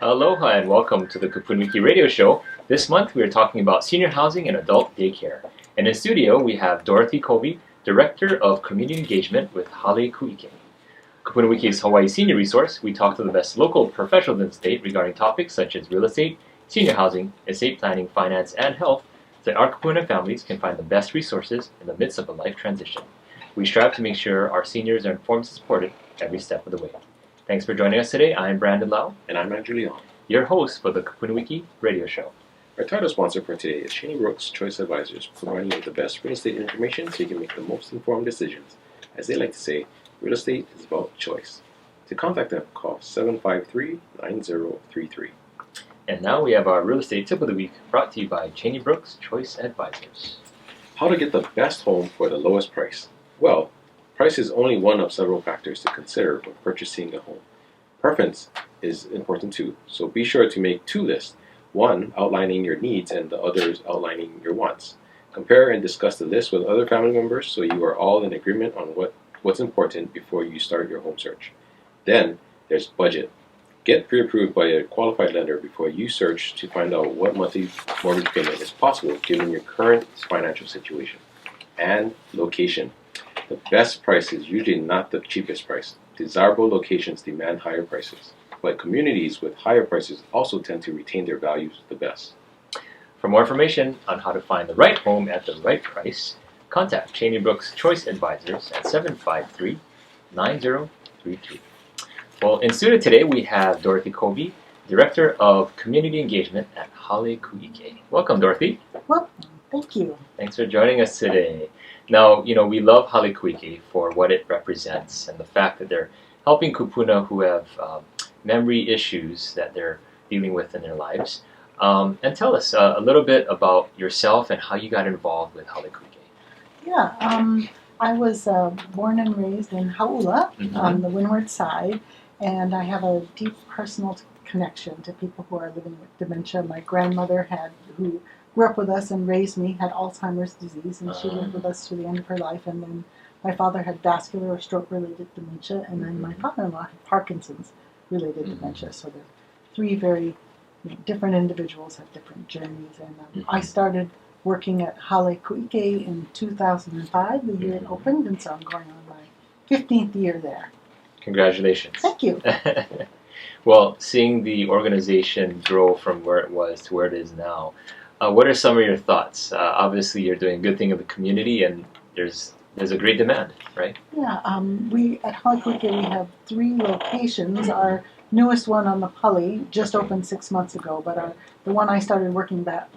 Aloha and welcome to the KupunaWiki radio show. This month we are talking about senior housing and adult daycare. And in studio we have Dorothy Colby, Director of Community Engagement with Hale Ku'ike. KupunaWiki's Hawaii Senior Resource, we talk to the best local professionals in the state regarding topics such as real estate, senior housing, estate planning, finance, and health, so that our Kupuna families can find the best resources in the midst of a life transition. We strive to make sure our seniors are informed and supported every step of the way. Thanks for joining us today. I'm Brandon Lau. And I'm Andrew Leon, your host for the KupunaWiki radio show. Our title sponsor for today is Cheney Brooks Choice Advisors, providing you with the best real estate information so you can make the most informed decisions. As they like to say, real estate is about choice. To contact them, call 753-9033. And now we have our real estate tip of the week, brought to you by Cheney Brooks Choice Advisors. How to get the best home for the lowest price? Well, price is only one of several factors to consider when purchasing a home. Preference is important too, so be sure to make two lists, one outlining your needs and the others outlining your wants. Compare and discuss the list with other family members so you are all in agreement on what's important before you start your home search. Then there's budget. Get pre-approved by a qualified lender before you search to find out what monthly mortgage payment is possible given your current financial situation. And location. The best price is usually not the cheapest price. Desirable locations demand higher prices, but communities with higher prices also tend to retain their values the best. For more information on how to find the right home at the right price, contact Cheney Brooks Choice Advisors at 753-9033. Well, in studio today we have Dorothy Colby, Director of Community Engagement at Hale Ku'ike. Welcome, Dorothy. Well, thank you. Thanks for joining us today. Now, we love Hale Ku'ike for what it represents and the fact that they're helping kupuna who have memory issues that they're dealing with in their lives. And tell us a little bit about yourself and how you got involved with Hale Ku'ike. Yeah, I was born and raised in Hauula on the windward side, and I have a deep personal connection to people who are living with dementia. My grandmother who grew up with us and raised me, had Alzheimer's disease, and she lived with us to the end of her life. And then my father had vascular or stroke-related dementia, and then my father-in-law had Parkinson's-related dementia. So the three very different individuals have different journeys. And I started working at Hale Ku'ike in 2005, the year it opened, and so I'm going on my 15th year there. Congratulations. Thank you. Well, seeing the organization grow from where it was to where it is now, what are some of your thoughts? Obviously, you're doing a good thing in the community, and there's a great demand, right? Yeah, we at Hale Ku'ike we have 3 locations. Our newest one on the Pali just opened 6 months ago, but the one I started working back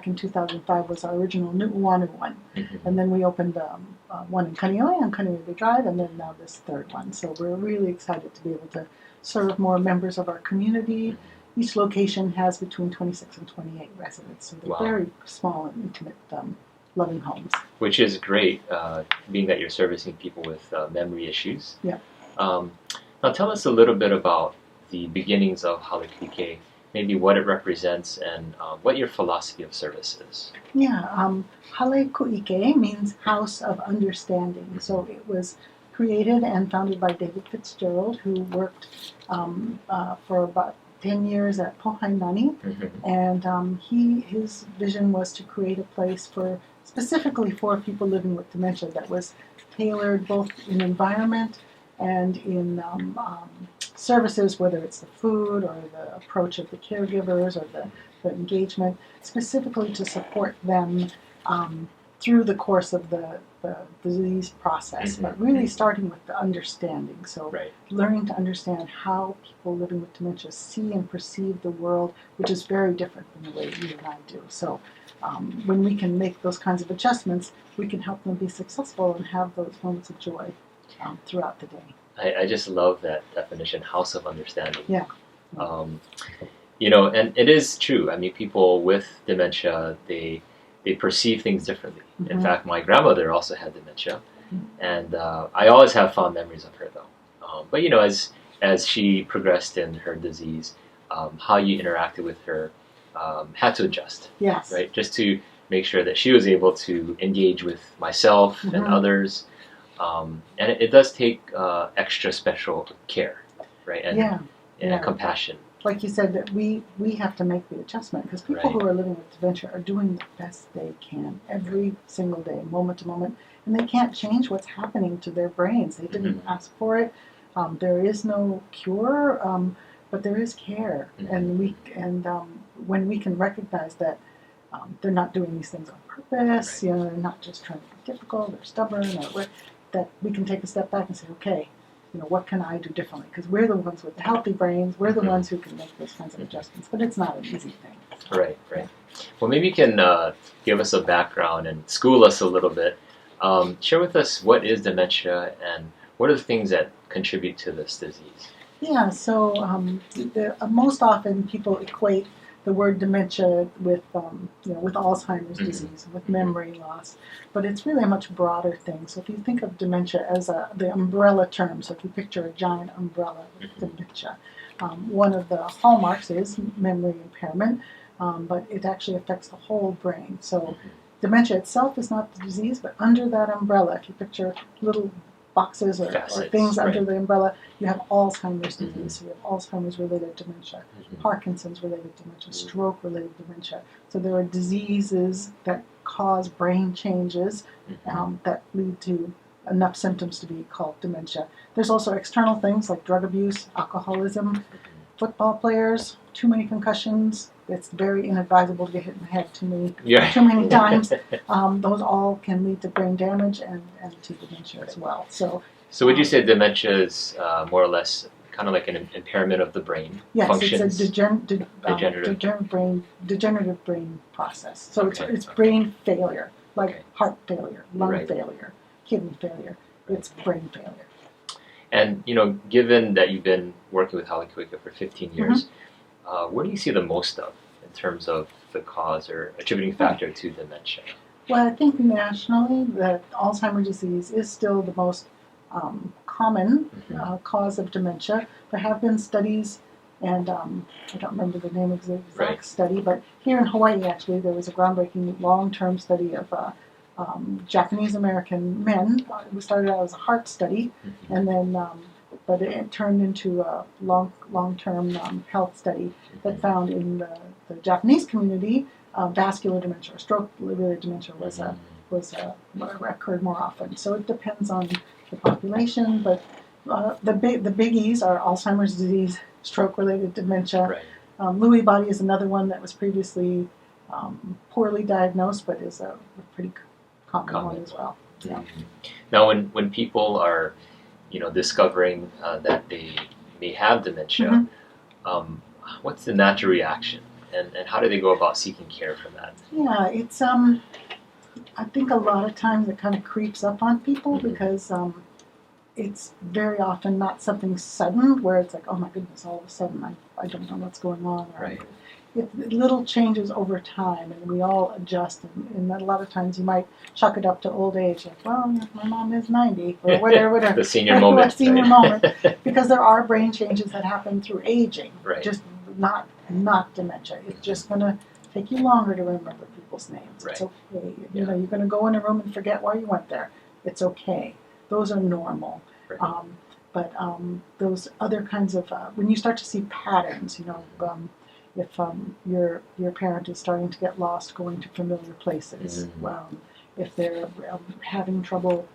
in 2005 was our original Nu'uanu one. And then we opened one in Kaneohe on Kaneohe Drive, and then now this third one. So we're really excited to be able to serve more members of our community. Each location has between 26 and 28 residents, so they're very small and intimate, loving homes. Which is great, being that you're servicing people with memory issues. Yeah. Now tell us a little bit about the beginnings of Hale Ku'ike, maybe what it represents and what your philosophy of service is. Yeah, Hale Ku'ike means House of Understanding. So it was created and founded by David Fitzgerald, who worked for about 10 years at Pohainani, and his vision was to create a place specifically for people living with dementia that was tailored both in environment and in services, whether it's the food or the approach of the caregivers or the engagement, specifically to support them through the course of the disease process, but really starting with the understanding. So learning to understand how people living with dementia see and perceive the world, which is very different than the way you and I do. So when we can make those kinds of adjustments, we can help them be successful and have those moments of joy throughout the day. I just love that definition, House of Understanding. Yeah. And it is true. I mean, people with dementia, they perceive things differently. In fact, my grandmother also had dementia, and I always have fond memories of her, though. But as she progressed in her disease, how you interacted with her had to adjust. Yes. Right, just to make sure that she was able to engage with myself and others, and it does take extra special care, right? And and Yeah. compassion. Like you said, that we have to make the adjustment because people who are living with dementia are doing the best they can every single day, moment to moment, and they can't change what's happening to their brains. They didn't ask for it. There is no cure, but there is care, and when we can recognize that they're not doing these things on purpose, they're not just trying to be difficult or stubborn, that we can take a step back and say, okay, what can I do differently? Because we're the ones with the healthy brains. We're the ones who can make those kinds of adjustments. But it's not an easy thing. Right. Well, maybe you can give us a background and school us a little bit. Share with us what is dementia and what are the things that contribute to this disease? Yeah, so most often people equate the word dementia with Alzheimer's disease, with memory loss, but it's really a much broader thing. So if you think of dementia as the umbrella term, so if you picture a giant umbrella with dementia, one of the hallmarks is memory impairment, but it actually affects the whole brain. So dementia itself is not the disease, but under that umbrella, if you picture little boxes or things under the umbrella, you have Alzheimer's disease. So you have Alzheimer's-related dementia, Parkinson's-related dementia, stroke-related dementia. So there are diseases that cause brain changes that lead to enough symptoms to be called dementia. There's also external things like drug abuse, alcoholism, football players, too many concussions. It's very inadvisable to get hit in the head too many times. Those all can lead to brain damage and to dementia as well. So would you say dementia is more or less kind of like an impairment of the brain functions? It's a degenerative brain process. So it's brain failure, like heart failure, lung failure, kidney failure. It's brain failure. And given that you've been working with Hale Ku'uike for 15 years, what do you see the most of in terms of the cause or attributing factor to dementia? Well, I think nationally that Alzheimer's disease is still the most common cause of dementia. There have been studies, and I don't remember the name of the exact study, but here in Hawaii, actually, there was a groundbreaking long-term study of Japanese-American men. It started out as a heart study, and then but it turned into a long-term health study that found in the Japanese community vascular dementia or stroke-related dementia occurred more often. So it depends on the population, but the biggies are Alzheimer's disease, stroke-related dementia. Lewy body is another one that was previously poorly diagnosed, but is a pretty common one as well. Yeah. Now, when people are discovering that they may have dementia, what's the natural reaction, and how do they go about seeking care for that? Yeah, it's I think a lot of times it kind of creeps up on people because it's very often not something sudden where it's like, oh my goodness, all of a sudden I don't know what's going on. It little changes over time, and we all adjust, and a lot of times you might chalk it up to old age, like, well, my mom is 90, or whatever. The senior moment. Senior moment, because there are brain changes that happen through aging, just not dementia. It's just going to take you longer to remember people's names. It's okay. You're going to go in a room and forget why you went there. It's okay. Those are normal. But those other kinds of, when you start to see patterns, if your parent is starting to get lost going to familiar places, if they're having trouble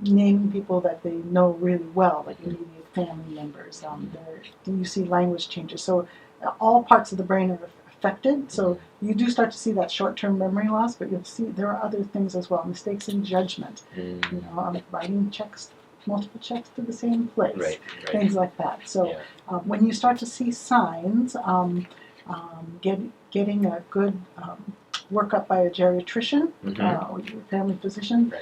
naming people that they know really well, like immediate family members, you see language changes. So all parts of the brain are affected. So you do start to see that short-term memory loss, but you'll see there are other things as well, mistakes in judgment, writing checks, multiple checks to the same place, things like that. So when you start to see signs, getting a good workup by a geriatrician or your family physician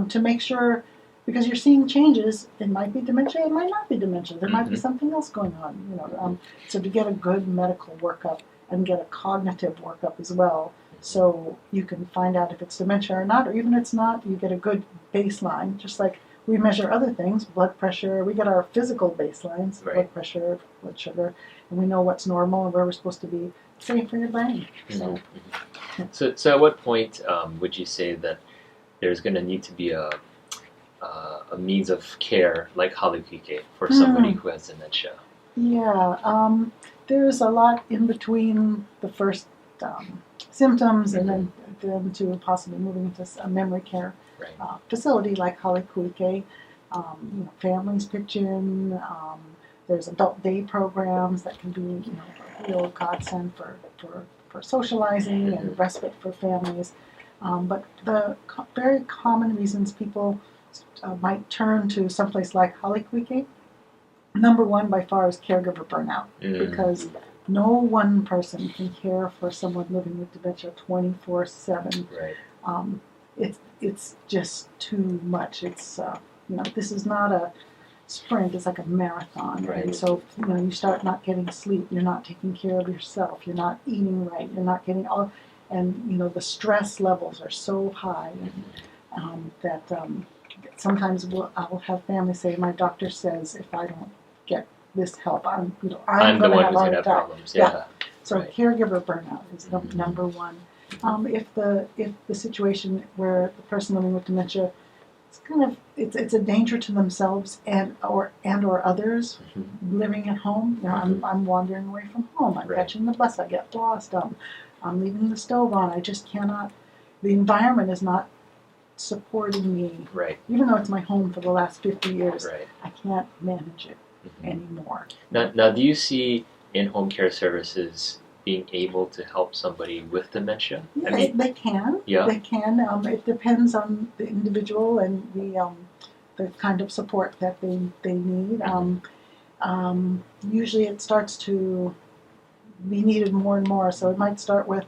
to make sure, because you're seeing changes, it might be dementia, it might not be dementia, there might be something else going on. So to get a good medical workup and get a cognitive workup as well, so you can find out if it's dementia or not, or even if it's not, you get a good baseline, just like we measure other things, blood pressure, we get our physical baselines, blood pressure, blood sugar, and we know what's normal and where we're supposed to be. Same for your brain. So at what point would you say that there's going to need to be a means of care like Hale Ku'uike for somebody who has dementia? Yeah, there's a lot in between the first symptoms and then to possibly moving into a memory care Right. facility like Hale Ku'ike. Families pitch in. There's adult day programs that can be a real godsend for socializing and respite for families. But the very common reasons people might turn to someplace like Hale Ku'ike, number one by far is caregiver burnout, because no one person can care for someone living with dementia 24/7. Right. It's just too much. It's this is not a sprint. It's like a marathon, Right. and so you start not getting sleep. You're not taking care of yourself. You're not eating right. You're not getting all, and the stress levels are so high that sometimes I'll have families say, "My doctor says if I don't get this help, I'm the going to one have who's a going heart to have attack." problems. Yeah. So Right. caregiver burnout is the number one. If the situation where the person living with dementia, it's a danger to themselves or others living at home. I'm wandering away from home. I'm Right. catching the bus. I get lost. I'm leaving the stove on. I just cannot. The environment is not supporting me. Right. Even though it's my home for the last 50 years, Right. I can't manage it anymore. Now, do you see in-home care services being able to help somebody with dementia? Yeah, they can. Yeah. They can. It depends on the individual and the kind of support that they need. Usually it starts to be needed more and more. So it might start with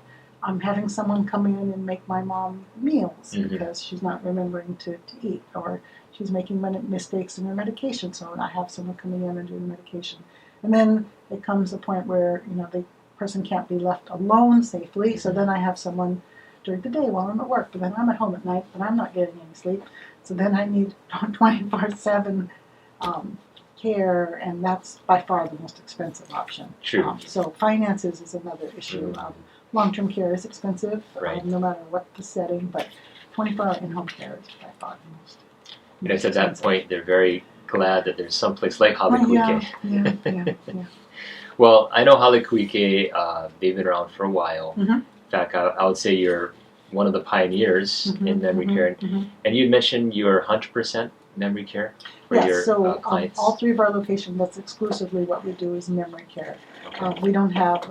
having someone come in and make my mom meals because she's not remembering to eat, or she's making mistakes in her medication. So I have someone coming in and doing the medication. And then it comes a point where the person can't be left alone safely. So then I have someone during the day while I'm at work, but then I'm at home at night, but I'm not getting any sleep. So then I need 24/7 care, and that's by far the most expensive option. True. So finances is another issue. Long-term care is expensive, Right. No matter what the setting, but 24-hour in-home care is by far the most. And it's at that point they're very glad that there's some place like Hale Ku'ike. Yeah. Well, I know Hale Ku'ike, they've been around for a while. In fact, I would say you're one of the pioneers in memory care. And you mentioned you're 100% memory care for your clients. All three of our locations, that's exclusively what we do is memory care. We don't have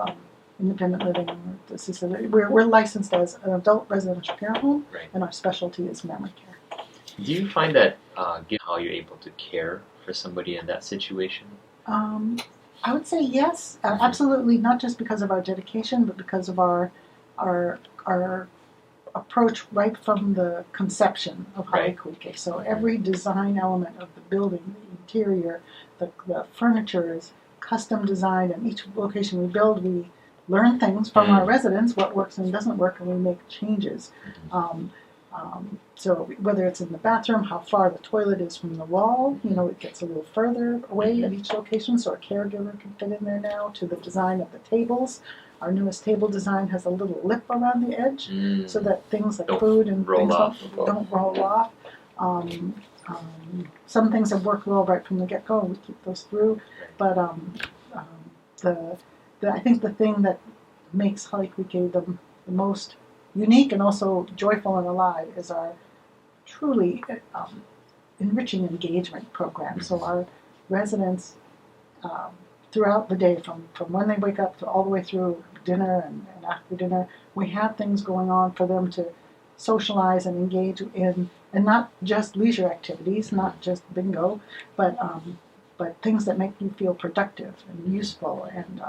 independent living or assisted. We're licensed as an adult residential care home, Right. and our specialty is memory care. Do you find that how you're able to care for somebody in that situation? I would say yes, absolutely. Not just because of our dedication, but because of our approach right from the conception of Hale Ku'ike. So every design element of the building, the interior, the furniture is custom designed, and each location we build, we learn things from our residents, what works and doesn't work, and we make changes. So whether it's in the bathroom, how far the toilet is from the wall, it gets a little further away at each location, so a caregiver can fit in there now, to the design of the tables. Our newest table design has a little lip around the edge, so that things like food and things don't roll off. Some things have worked well right from the get-go, and we keep those through. But I think the thing that makes Hale Ku'ike the most unique and also joyful and alive is our truly enriching engagement program. So our residents, throughout the day, from when they wake up to all the way through dinner and after dinner, we have things going on for them to socialize and engage in, and not just leisure activities, not just bingo, but things that make you feel productive and useful. And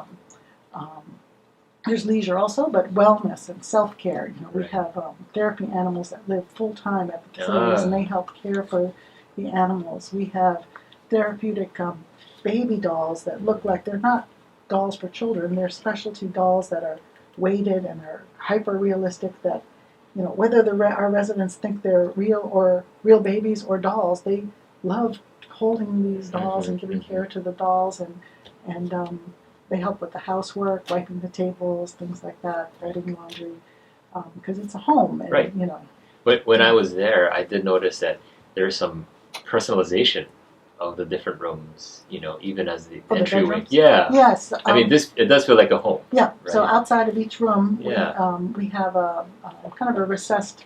there's leisure also, but wellness and self-care. We have therapy animals that live full-time at the facilities, and they help care for the animals. We have therapeutic baby dolls that look like they're not dolls for children. They're specialty dolls that are weighted and are hyper-realistic, that whether our residents think they're real babies or dolls, they love holding these dolls and giving care to the dolls, and they help with the housework, wiping the tables, things like that, folding laundry, because it's a home. And, Right. But when I was there, I did notice that there's some personalization of the different rooms, even as the Oh, the entryway. bedrooms? Yeah. Yes. I mean, it does feel like a home. Yeah. So right? outside of each room, Yeah. we have a kind of a recessed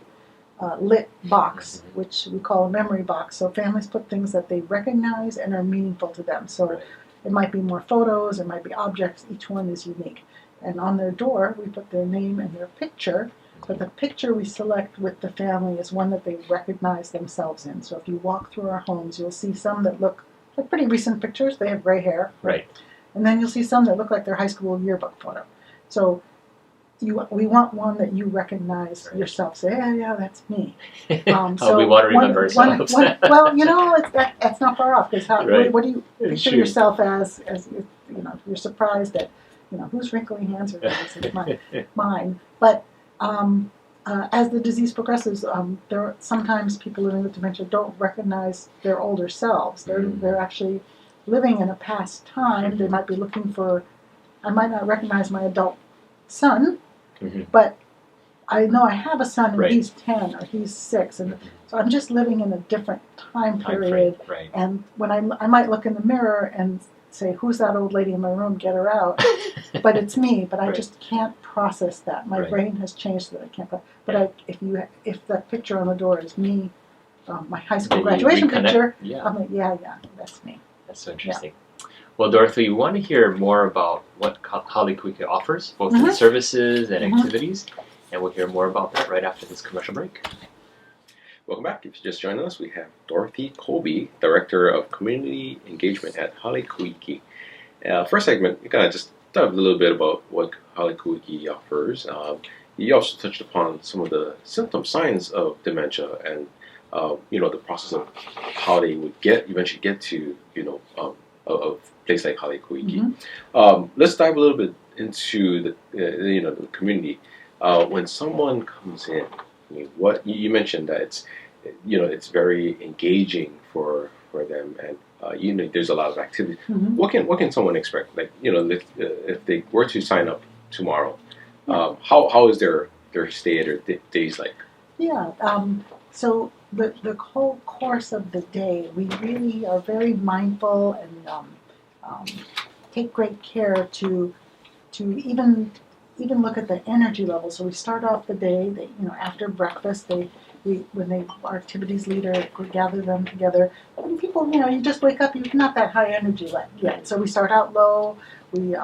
lit box, which we call a memory box. So families put things that they recognize and are meaningful to them. So Right. it might be more photos, it might be objects. Each one is unique. And on their door, we put their name and their picture. But the picture we select with the family is one that they recognize themselves in. So if you walk through our homes, you'll see some that look like pretty recent pictures. They have gray hair. Right. And then you'll see some that look like their high school yearbook photo. So we want one that you recognize Right. yourself. Say, yeah, that's me. How we want to remember ourselves. Well, that's not far off. Because Right. what do you picture True. yourself as you're surprised that, whose wrinkly hands are these? It's mine. But as the disease progresses, there are sometimes people living with dementia don't recognize their older selves. They're actually living in a past time. They might be looking for. I might not recognize my adult son, but I know I have a son and Right. he's 10 or he's 6, and so I'm just living in a different time period. Right. And when I might look in the mirror and say, "Who's that old lady in my room? Get her out!" But it's me. But I Right. just can't process that. My Right. brain has changed so that I can't. But if that picture on the door is me, my high school Then you graduation reconnect. picture, Yeah. I'm like, yeah, that's me. That's so interesting. Well, Dorothy, we want to hear more about what Hale Ku'ike offers, both in services and activities, and we'll hear more about that right after this commercial break. Welcome back. If you just joined us, we have Dorothy Colby, Director of Community Engagement at Hale Ku'ike. First segment, you kind of just dive a little bit about what Hale Ku'ike offers. You also touched upon some of the symptom signs of dementia and the process of how they would eventually get to a place like Hale Ku'ike. Let's dive a little bit into the community. When someone comes in, I mean, what you mentioned that it's very engaging for them, and there's a lot of activity. What can someone expect? Like if they were to sign up tomorrow, how is their stay at their days like? Yeah. So the whole course of the day, we really are very mindful and take great care to even look at the energy level. So we start off the day. After breakfast, our activities leader would gather them together. And people, you just wake up, you're not that high energy yet. So we start out low. We,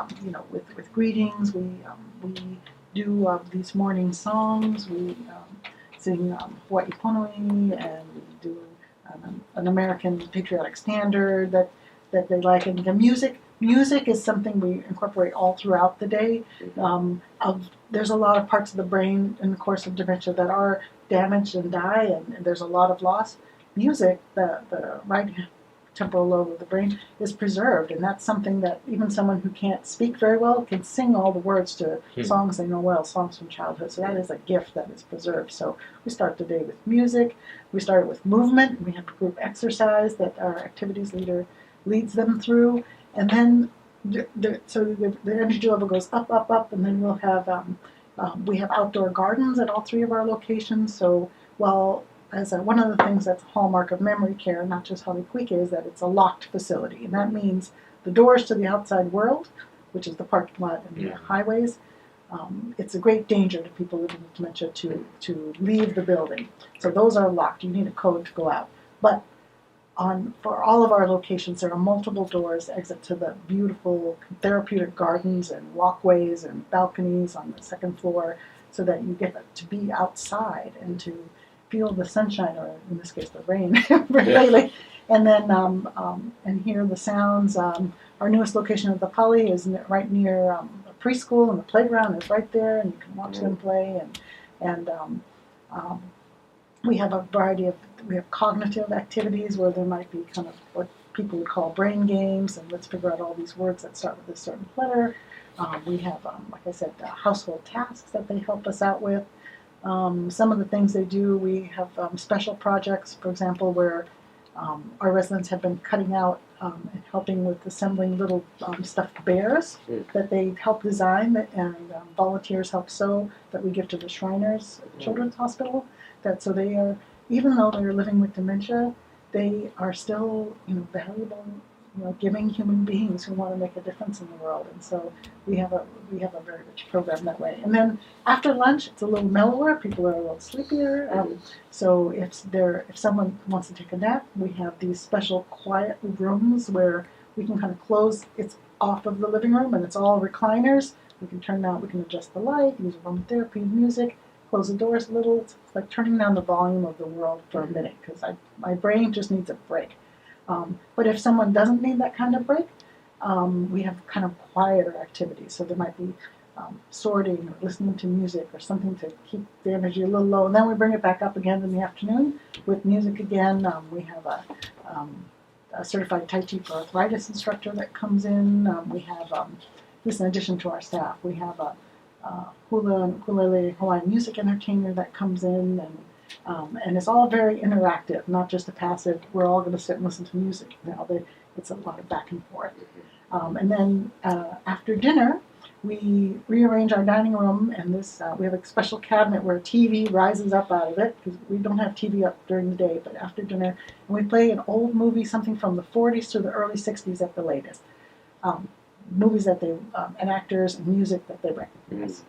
with greetings. We do these morning songs. We sing Hawaii Pono'i, and we do an American patriotic standard that they like. And the music is something we incorporate all throughout the day. There's a lot of parts of the brain in the course of dementia that are damaged and die, and there's a lot of loss. Music, the right temporal lobe of the brain, is preserved, and that's something that even someone who can't speak very well can sing all the words to songs they know well, songs from childhood. So that is a gift that is preserved. So we start the day with music. We start with movement. We have a group exercise that our activities leader leads them through, and then the energy level goes up, up, up, and then we'll have we have outdoor gardens at all 3 of our locations. So one of the things that's a hallmark of memory care, not just Hale Ku'ike, is that it's a locked facility, and that means the doors to the outside world, which is the parking lot and the highways, it's a great danger to people living with dementia to leave the building. So those are locked. You need a code to go out. But for all of our locations, there are multiple doors exit to the beautiful therapeutic gardens and walkways and balconies on the second floor, so that you get to be outside and to feel the sunshine, or in this case the rain, lately, and then and hear the sounds. Our newest location at the Pali is right near a preschool, and the playground is right there, and you can watch them play. And we have a variety of cognitive activities where there might be kind of what people would call brain games, and let's figure out all these words that start with a certain letter. We have, like I said, household tasks that they help us out with. Some of the things they do, we have special projects, for example, where our residents have been cutting out and helping with assembling little stuffed bears that they help design, and volunteers help sew, that we give to the Shriners Children's Hospital. So they are, even though they're living with dementia, they are still, valuable, giving human beings who want to make a difference in the world. And so we have a very rich program that way. And then after lunch, it's a little mellower. People are a little sleepier. So if someone wants to take a nap, we have these special quiet rooms where we can kind of close. It's off of the living room, and it's all recliners. We can turn down. We can adjust the light, use aromatherapy, music. Close the doors a little. It's like turning down the volume of the world for a minute, because my brain just needs a break. But if someone doesn't need that kind of break, we have kind of quieter activities. So there might be sorting or listening to music or something to keep the energy a little low. And then we bring it back up again in the afternoon with music again. We have a certified Tai Chi for arthritis instructor that comes in. We have, this in addition to our staff, we have a hula and ukulele Hawaiian music entertainer that comes in, and it's all very interactive, not just a passive, we're all going to sit and listen to music. It's a lot of back and forth. And then after dinner, we rearrange our dining room, and we have a special cabinet where a TV rises up out of it, because we don't have TV up during the day, but after dinner, and we play an old movie, something from the 40s to the early 60s at the latest. Movies that they, and actors and music that they recognize.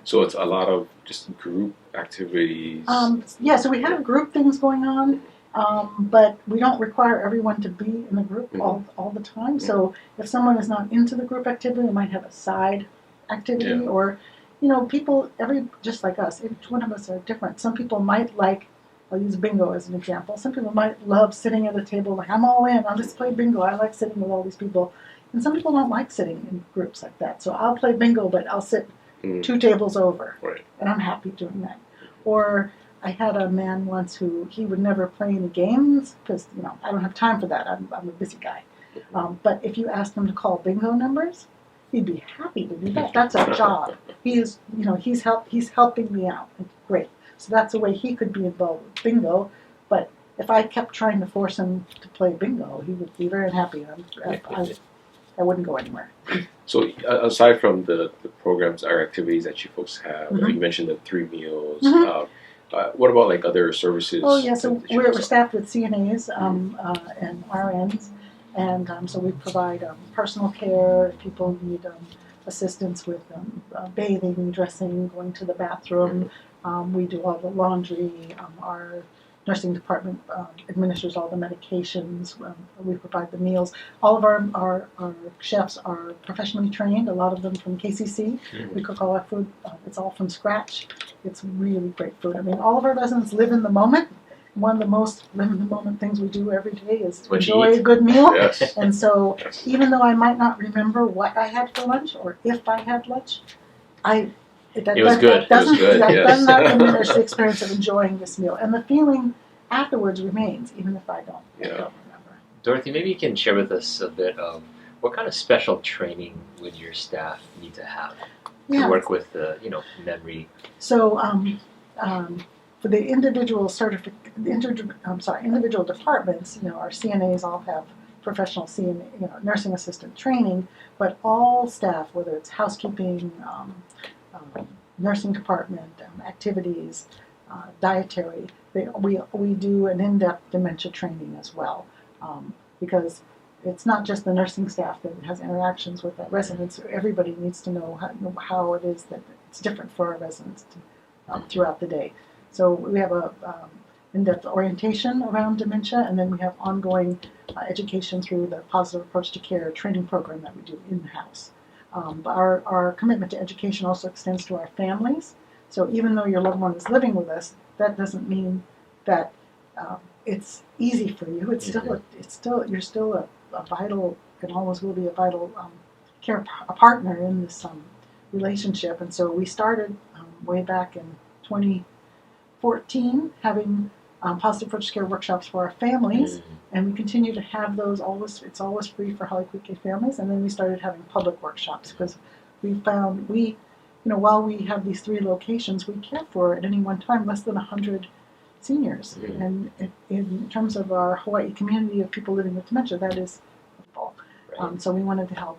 So it's a lot of just group activities. So we have group things going on, but we don't require everyone to be in the group all the time. So if someone is not into the group activity, they might have a side activity, or, people, just like us, each one of us are different. Some people might like, I'll use bingo as an example. Some people might love sitting at a table, like, I'm all in, I'll just play bingo. I like sitting with all these people. And some people don't like sitting in groups like that. So I'll play bingo, but I'll sit 2 tables over. Right. And I'm happy doing that. Or I had a man once who, he would never play any games because, I don't have time for that. I'm a busy guy. But if you asked him to call bingo numbers, he'd be happy to do that. That's our job. He is, he's helping me out. It's great. So that's a way he could be involved with bingo. But if I kept trying to force him to play bingo, he would be very unhappy. I wouldn't go anywhere. So aside from the programs or activities that you folks have, you mentioned the 3 meals. What about like other services? Oh yeah, so we're staffed with CNAs and RNs, and so we provide personal care. If people need assistance with bathing, dressing, going to the bathroom, we do all the laundry. Our nursing department administers all the medications. We provide the meals. All of our chefs are professionally trained, a lot of them from KCC. We cook all our food. It's all from scratch. It's really great food. I mean, all of our residents live in the moment. One of the most live-in-the-moment things we do every day is enjoy a good meal. Yes. And so even though I might not remember what I had for lunch or if I had lunch, It was good. That does not diminish the experience of enjoying this meal. And the feeling afterwards remains, even if I don't remember. Dorothy, maybe you can share with us a bit of what kind of special training would your staff need to have to work with the, memory? So for the individual individual departments, our CNAs all have professional nursing assistant training, but all staff, whether it's housekeeping, nursing department, activities, dietary, we do an in-depth dementia training as well, because it's not just the nursing staff that has interactions with our residents. Everybody needs to know how it is that it's different for our residents throughout the day. So we have a in-depth orientation around dementia, and then we have ongoing education through the Positive Approach to Care training program that we do in-house. Our commitment to education also extends to our families. So even though your loved one is living with us, that doesn't mean that it's easy for you. It's still you're still a vital, and always will be a vital a partner in this relationship. And so we started way back in 2014 having positive approach to care workshops for our families, and we continue to have those. It's always free for Hale Ku'ike families. And then we started having public workshops because we found while we have these 3 locations, we care for at any one time less than 100 seniors. And in terms of our Hawaii community of people living with dementia, that is full. So we wanted to help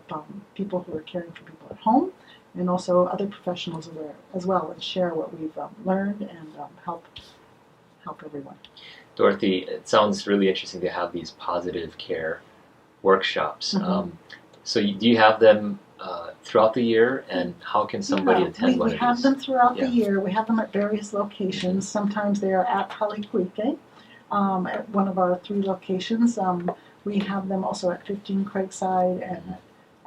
people who are caring for people at home, and also other professionals aware as well, and share what we've learned and help everyone. Dorothy, it sounds really interesting to have these positive care workshops. So do you have them throughout the year, and how can somebody attend one of these? We have them throughout the year. We have them at various locations. Sometimes they are at Pali at one of our 3 locations. We have them also at 15 Craigside and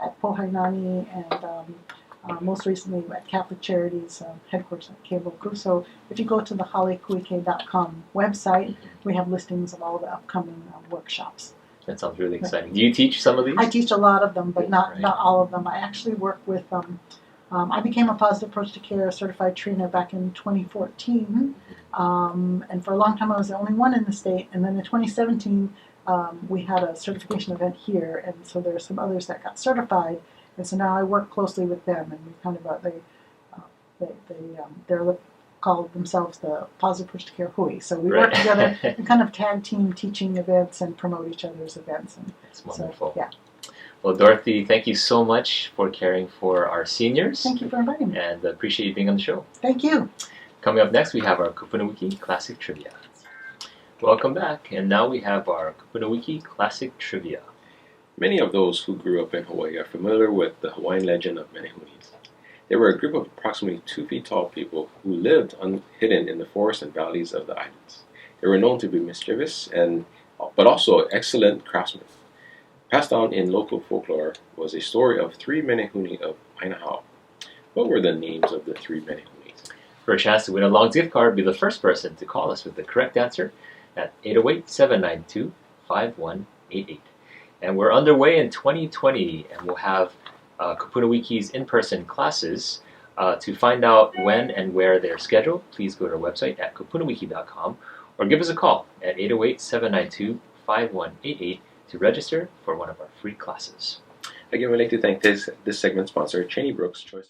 at Pohainani, and most recently at Catholic Charities headquarters at Keiboku. So if you go to the halekuike.com website, we have listings of all the upcoming workshops. That sounds really exciting. Do you teach some of these? I teach a lot of them, but not all of them. I actually work with I became a Positive Approach to Care certified trainer back in 2014, and for a long time I was the only one in the state. And then in 2017, we had a certification event here, and so there are some others that got certified. And so now I work closely with them, and we kind of they're called themselves the Positive Approach to Care Hui. So we work together and kind of tag team teaching events and promote each other's events. And that's wonderful. So, yeah. Well, Dorothy, thank you so much for caring for our seniors. Thank you for inviting me. And appreciate you being on the show. Thank you. Coming up next, we have our KupunaWiki Classic Trivia. Welcome back, and now we have our KupunaWiki Classic Trivia. Many of those who grew up in Hawaii are familiar with the Hawaiian legend of Menehunis. They were a group of approximately 2 feet tall people who lived hidden in the forests and valleys of the islands. They were known to be mischievous but also excellent craftsmen. Passed down in local folklore was a story of 3 Menehuni of Ainahau. What were the names of the 3 Menehunis? For a chance to win a Long's gift card, be the first person to call us with the correct answer at 808-792-5188. And we're underway in 2020, and we'll have KupunaWiki's in-person classes. To find out when and where they're scheduled, please go to our website at KupunaWiki.com or give us a call at 808-792-5188 to register for one of our free classes. Again, we'd like to thank this segment sponsor, Cheney Brooks Choice.